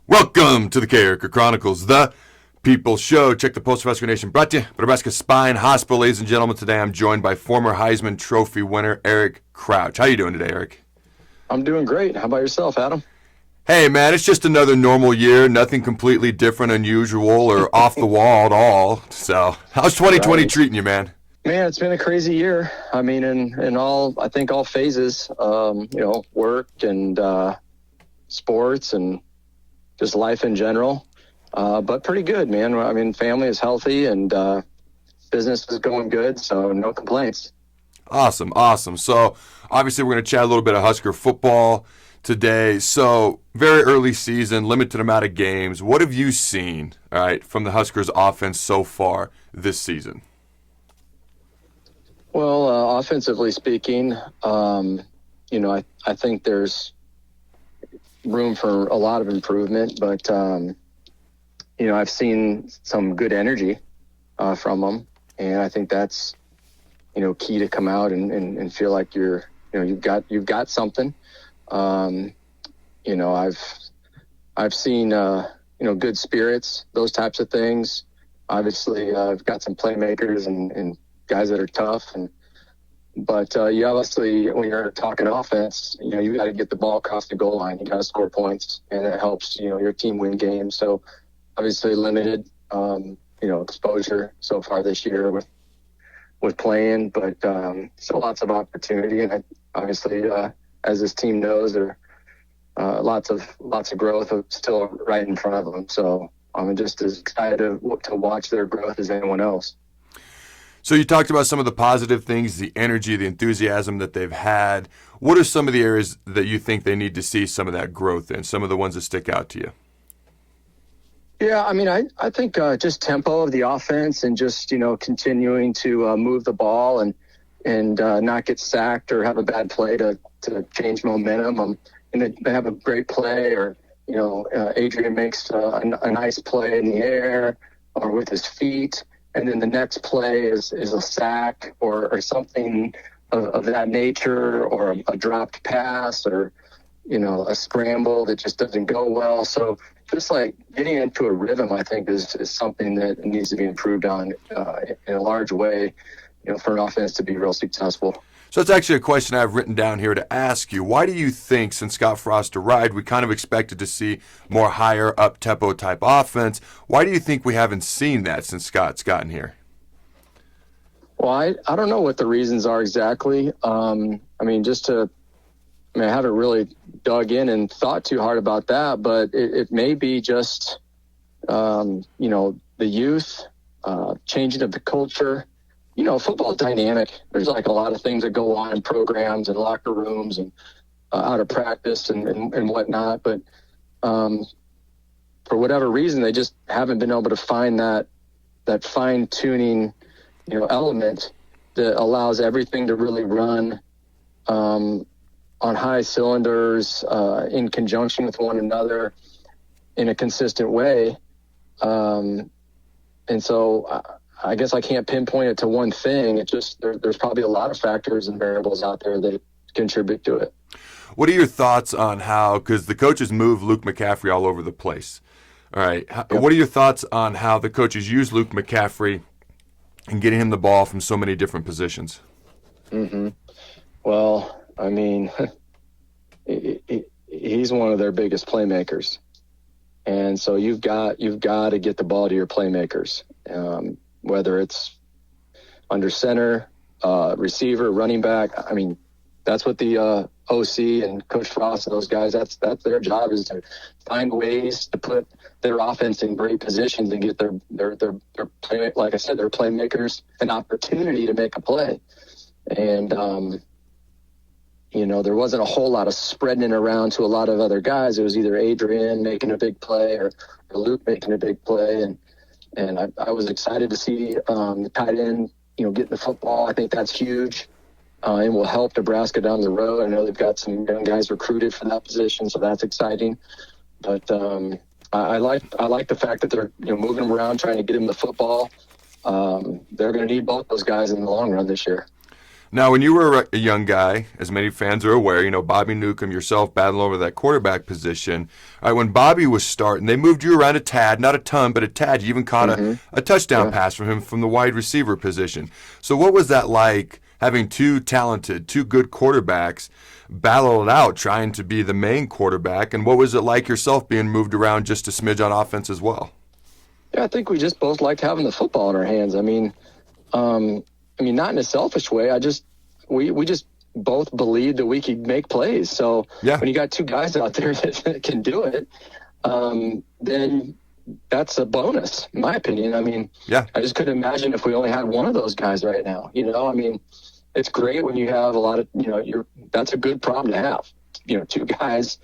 Welcome to the Carriker Chronicles, the People's Show. Check the Post of Husker Nation, brought to you by Nebraska Spine Hospital. Ladies and gentlemen, today I'm joined by former Heisman Trophy winner Eric Crouch. How you doing today, Eric? I'm doing great. How about yourself, Adam? Hey, man, it's just another normal year. Nothing completely different, unusual, or off the wall at all. So, how's 2020 treating you, man? Man, it's been a crazy year. I mean, in all, I think all phases, work and sports and just life in general. But pretty good, man. I mean, family is healthy and business is going good, so no complaints. Awesome. So, obviously, we're going to chat a little bit of Husker football today. So, very early season, limited amount of games. What have you seen, all right, from the Huskers offense so far this season? Well, offensively speaking, I think there's room for a lot of improvement, but I've seen some good energy from them, and I think that's key to come out and feel like you've got something. I've seen good spirits, those types of things. Obviously, I've got some playmakers and guys that are tough, but you obviously, when you're talking offense, you got to get the ball across the goal line. You got to score points, and it helps your team win games. So obviously limited exposure so far this year with playing, but still lots of opportunity, and obviously as this team knows, there lots of growth still right in front of them. So I'm just as excited to watch their growth as anyone else. So you talked about some of the positive things, the energy, the enthusiasm that they've had. What are some of the areas that you think they need to see some of that growth in, some of the ones that stick out to you? Yeah, I mean, I think just tempo of the offense and just, continuing to move the ball and not get sacked or have a bad play to change momentum. And they have a great play, or, Adrian makes a nice play in the air or with his feet. And then the next play is a sack or something of that nature, or a dropped pass, or, a scramble that just doesn't go well. So just like getting into a rhythm, I think is something that needs to be improved on in a large way, for an offense to be real successful. So that's actually a question I've written down here to ask you. Why do you think, since Scott Frost arrived, we kind of expected to see more higher up-tempo type offense? Why do you think we haven't seen that since Scott's gotten here? Well, I don't know what the reasons are exactly. I haven't really dug in and thought too hard about that, but it may be just, the youth, changing of the culture. Football is dynamic. There's like a lot of things that go on in programs and locker rooms and out of practice and whatnot. But for whatever reason, they just haven't been able to find that fine tuning, element that allows everything to really run on high cylinders in conjunction with one another in a consistent way. And so I guess I can't pinpoint it to one thing. It just there's probably a lot of factors and variables out there that contribute to it. What are your thoughts on how, because the coaches move Luke McCaffrey all over the place, all right? Yep. What are your thoughts on how the coaches use Luke McCaffrey and getting him the ball from so many different positions? Mm-hmm. Well, I mean, he's one of their biggest playmakers, and so you've got to get the ball to your playmakers. Whether it's under center, receiver, running back. I mean, that's what the OC and Coach Frost and those guys, that's their job, is to find ways to put their offense in great positions and get their play, like I said, their playmakers an opportunity to make a play. And, there wasn't a whole lot of spreading it around to a lot of other guys. It was either Adrian making a big play or Luke making a big play. And I was excited to see the tight end, getting the football. I think that's huge and will help Nebraska down the road. I know they've got some young guys recruited for that position, so that's exciting. But I like the fact that they're moving them around, trying to get him the football. They're going to need both those guys in the long run this year. Now, when you were a young guy, as many fans are aware, Bobby Newcomb, yourself battling over that quarterback position. All right, when Bobby was starting, they moved you around a tad, not a ton, but a tad. You even caught a touchdown pass from him from the wide receiver position. So what was that like, having two good quarterbacks battle it out, trying to be the main quarterback? And what was it like yourself being moved around just a smidge on offense as well? Yeah, I think we just both liked having the football in our hands. I mean, not in a selfish way. We just both believed that we could make plays. So when you got two guys out there that can do it, then that's a bonus, in my opinion. I mean, I just couldn't imagine if we only had one of those guys right now. I mean, it's great when you have a lot of, that's a good problem to have. Two guys.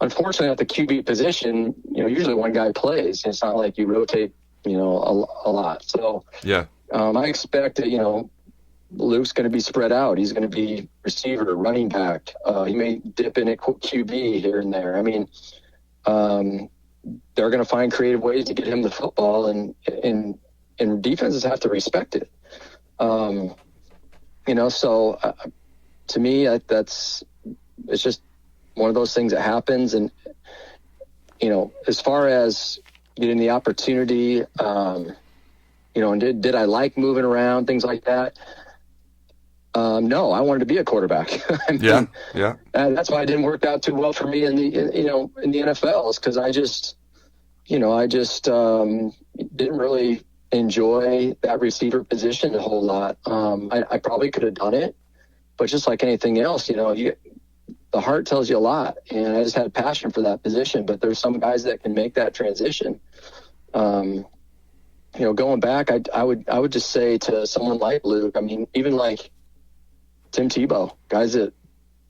Unfortunately, at the QB position, usually one guy plays. It's not like you rotate, a lot. So I expect that, Luke's going to be spread out. He's going to be receiver, running back. He may dip in at QB here and there. I mean, they're going to find creative ways to get him the football, and defenses have to respect it. So to me, it's just one of those things that happens. And, as far as getting the opportunity, and did I like moving around, things like that? No, I wanted to be a quarterback. That's why it didn't work out too well for me in the NFL, is because I just didn't really enjoy that receiver position a whole lot. I probably could have done it, but just like anything else, the heart tells you a lot, and I just had passion for that position. But there's some guys that can make that transition. Going back, I would just say to someone like Luke, I mean, even like Tim Tebow, guys that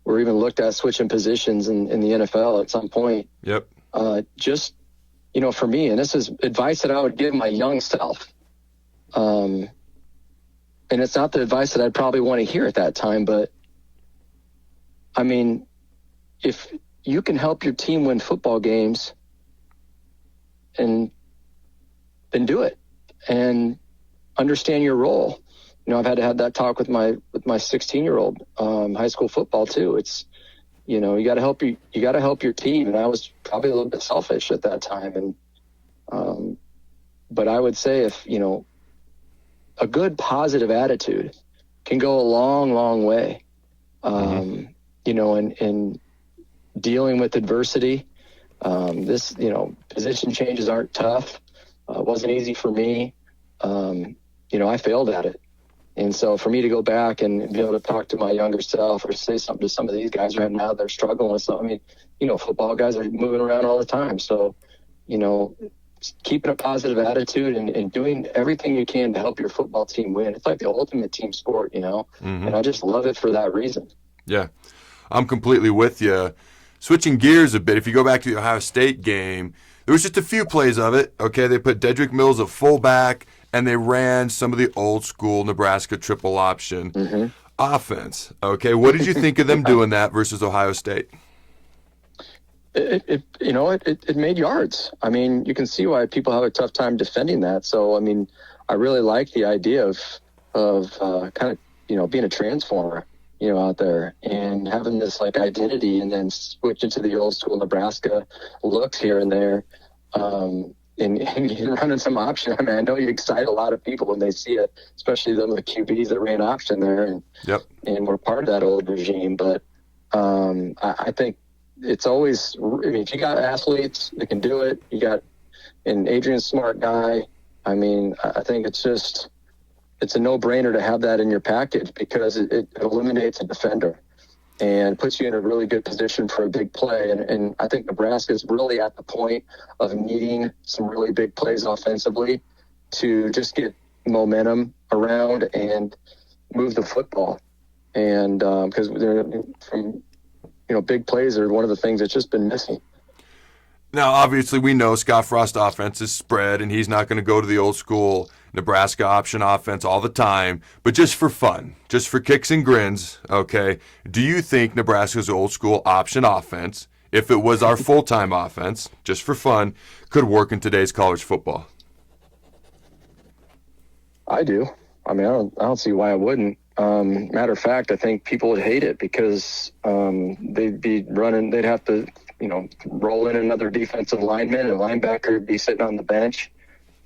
were even looked at switching positions in the NFL at some point. Yep. For me, and this is advice that I would give my young self. And it's not the advice that I'd probably want to hear at that time, but I mean, if you can help your team win football games, and then do it and understand your role. I've had to have that talk with my 16-year-old high school football too. It's, you got to help your team. And I was probably a little bit selfish at that time. And, but I would say if, a good positive attitude can go a long, long way. In dealing with adversity. Position changes aren't tough. It wasn't easy for me. I failed at it. And so for me to go back and be able to talk to my younger self or say something to some of these guys right now, they're struggling with something. I mean, football guys are moving around all the time. So, keeping a positive attitude and doing everything you can to help your football team win. It's like the ultimate team sport, and I just love it for that reason. Yeah, I'm completely with you. Switching gears a bit, if you go back to the Ohio State game, there was just a few plays of it. Okay, they put Dedrick Mills at fullback, and they ran some of the old school Nebraska triple option offense. Okay, what did you think of them doing that versus Ohio State? It made yards. I mean, you can see why people have a tough time defending that. So, I mean, I really like the idea of kind of, being a transformer, out there and having this like identity, and then switching to the old school Nebraska looks here and there. And running some option. I mean, I know you excite a lot of people when they see it, especially some of the QBs that ran option there and were part of that old regime. But I think it's always, if you got athletes that can do it, you got an Adrian Smart guy. I mean, I think it's a no-brainer to have that in your package, because it eliminates a defender and puts you in a really good position for a big play. And I think Nebraska is really at the point of needing some really big plays offensively to just get momentum around and move the football. And because big plays are one of the things that's just been missing. Now, obviously, we know Scott Frost's offense is spread, and he's not going to go to the old school Nebraska option offense all the time. But just for fun, just for kicks and grins, okay, do you think Nebraska's old school option offense, if it was our full-time offense, just for fun, could work in today's college football? I do. I mean, I don't see why it wouldn't. Matter of fact, I think people would hate it because they'd have to, roll in another defensive lineman, and linebacker would be sitting on the bench.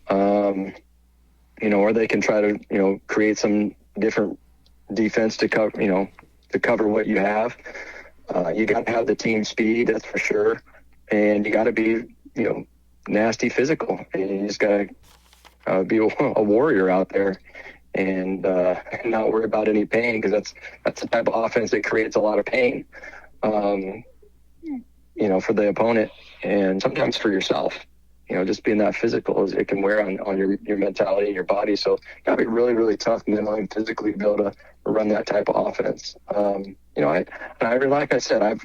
Or they can try to, create some different defense to cover what you have. You got to have the team speed, that's for sure. And you got to be, nasty physical. And you just got to be a warrior out there and not worry about any pain, because that's the type of offense that creates a lot of pain, for the opponent and sometimes for yourself. Just being that physical, it can wear on your mentality and your body. So you got to be really, really tough mentally and physically to be able to run that type of offense. Like I said, I'm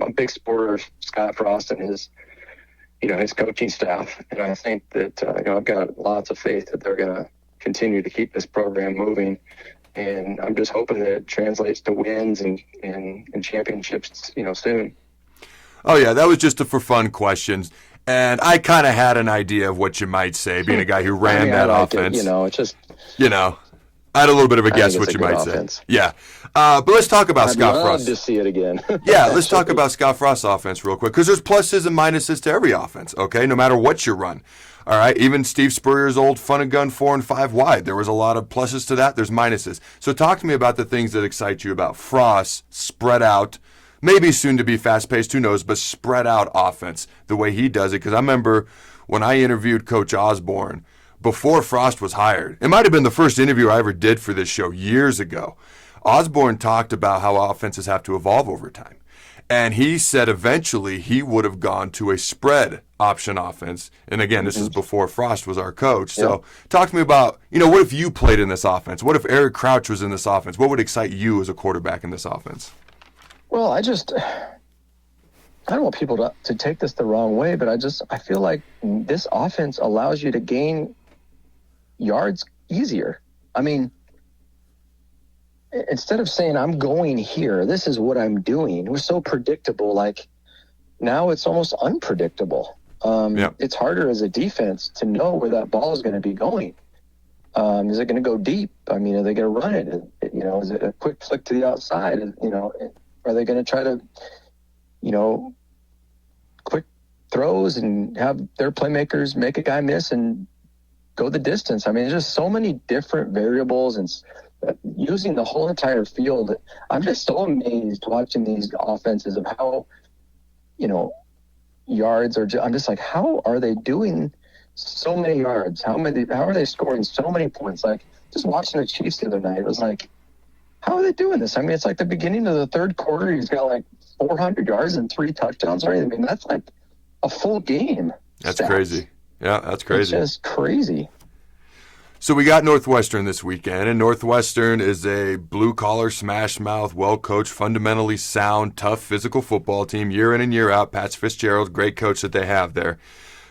a big supporter of Scott Frost and his coaching staff. And I think that, I've got lots of faith that they're going to continue to keep this program moving. And I'm just hoping that it translates to wins and championships, soon. Oh, yeah, that was just a for fun questions. And I kind of had an idea of what you might say, being a guy who ran that offense. It's just... I had a little bit of a guess what you might say. Yeah. But let's talk about Scott Frost. I'd love to see it again. Yeah, let's talk about Scott Frost's offense real quick, because there's pluses and minuses to every offense, okay, no matter what you run. All right, even Steve Spurrier's old fun and gun 4 and 5 wide, there was a lot of pluses to that. There's minuses. So talk to me about the things that excite you about Frost spread out, maybe soon to be fast-paced, who knows, but spread out offense, the way he does it. Because I remember when I interviewed Coach Osborne before Frost was hired. It might have been the first interview I ever did for this show years ago. Osborne talked about how offenses have to evolve over time. And he said eventually he would have gone to a spread option offense. And again, this is before Frost was our coach. So talk to me about, what if you played in this offense? What if Eric Crouch was in this offense? What would excite you as a quarterback in this offense? Well, I don't want people to take this the wrong way, but I feel like this offense allows you to gain yards easier. I mean, instead of saying I'm going here, this is what I'm doing. It was so predictable. Like now it's almost unpredictable. It's harder as a defense to know where that ball is going to be going. Is it going to go deep? I mean, are they going to run it? Is it a quick flick to the outside? Are they going to try to, quick throws and have their playmakers make a guy miss and go the distance? I mean, there's just so many different variables, and using the whole entire field. I'm just so amazed watching these offenses of how, yards are. I'm just like, how are they doing so many yards? How are they scoring so many points? Like just watching the Chiefs the other night, it was like, how are they doing this? I mean, it's like the beginning of the third quarter, he's got like 400 yards and 3 touchdowns or anything. I mean, that's like a full game. That's crazy. Yeah, that's crazy. It's just crazy. So we got Northwestern this weekend, and Northwestern is a blue-collar, smash-mouth, well-coached, fundamentally sound, tough physical football team year in and year out. Pat Fitzgerald, great coach that they have there.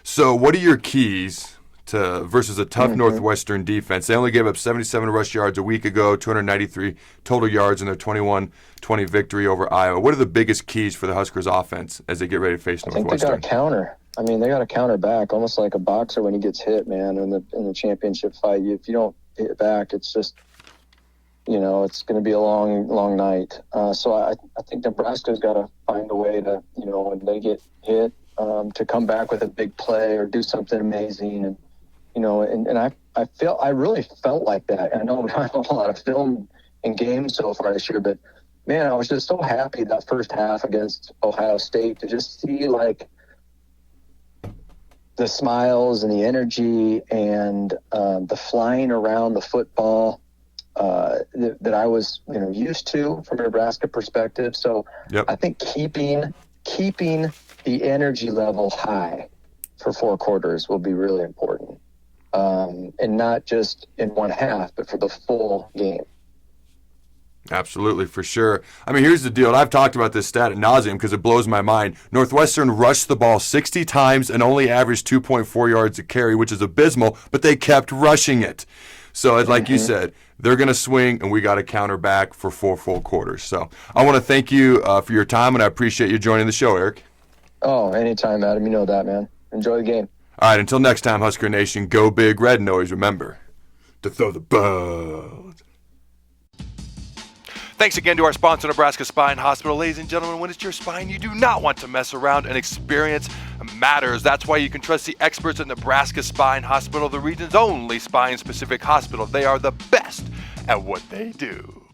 So what are your keys to versus a tough Northwestern defense? They only gave up 77 rush yards a week ago, 293 total yards in their 21-20 victory over Iowa. What are the biggest keys for the Huskers offense as they get ready to face Northwestern? I think they got to counter. I mean, they got to counter back, almost like a boxer when he gets hit, man, in the championship fight. If you don't hit back, it's just, it's going to be a long, long night. So I think Nebraska's got to find a way to, when they get hit, to come back with a big play or do something amazing. And, I really felt like that. I know I have a lot of film and games so far this year, but man, I was just so happy that first half against Ohio State to just see like the smiles and the energy and the flying around the football that I was used to from a Nebraska perspective. So I think keeping the energy level high for 4 quarters will be really important. And not just in one half, but for the full game. Absolutely, for sure. I mean, here's the deal. And I've talked about this stat ad nauseum because it blows my mind. Northwestern rushed the ball 60 times and only averaged 2.4 yards a carry, which is abysmal, but they kept rushing it. So, like you said, they're going to swing, and we got to counter back for 4 full quarters. So I want to thank you for your time, and I appreciate you joining the show, Eric. Oh, anytime, Adam. You know that, man. Enjoy the game. All right, until next time, Husker Nation, go big red, and always remember to throw the ball. Thanks again to our sponsor, Nebraska Spine Hospital. Ladies and gentlemen, when it's your spine, you do not want to mess around, and experience matters. That's why you can trust the experts at Nebraska Spine Hospital, the region's only spine-specific hospital. They are the best at what they do.